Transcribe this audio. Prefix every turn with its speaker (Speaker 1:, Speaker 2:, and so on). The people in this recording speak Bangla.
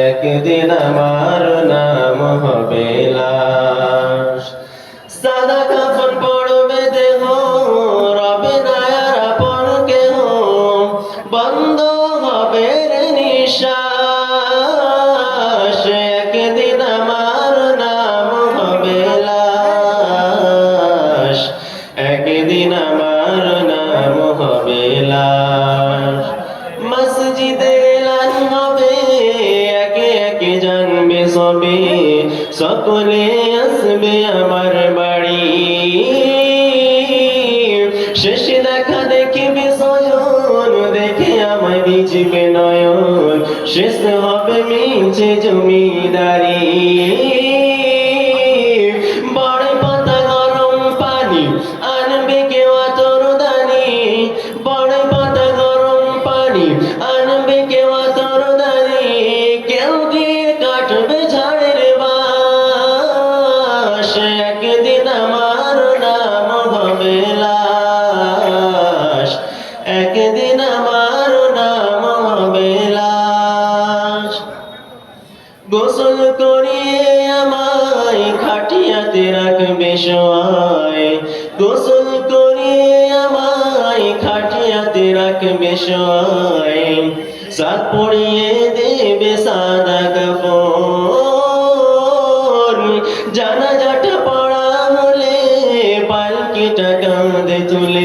Speaker 1: একদিন আমার নাম হবে লাশ। সাদা কাফন পড়বে দেহ, রবে না আর আপন কেহ, বন্ধ হবে রে নিঃশ্বাস। একদিন আমার নাম হবে লাশ, একদিন আমার নাম হবে লাশ। মসজিদে এলান হবে, একে একে জানবে সবে, সকলে আসবে আমার বাড়ি। শেষ দেখা দেখিবে স্বজন, দেখে আমায় ভিজবে নয়ন, শেষ হবে মিছে জমিদারি। বড় পাতা গরম পানি আনবে কেউ আতর দানি, বড় পাতা গরম পানি আনবে কেউ আতর দানি, কেউ দিয়ে কাটবে ঝাড়ের বাঁশ। একদিন আমার নাম হবে লাশ, একদিন আমার নাম হবে লাশ। গোসল করিয়ে আমায় খাটিয়াতে রাখবে শোয়ায়, গোসল করিয়ে আমায় খাটিয়াতে রাখবে শোয়ায়, সাত পরিয়ে দেবে সাদা কাফন। জানাজাটা পড়া হলে পালকিটা কাঁধে তুলে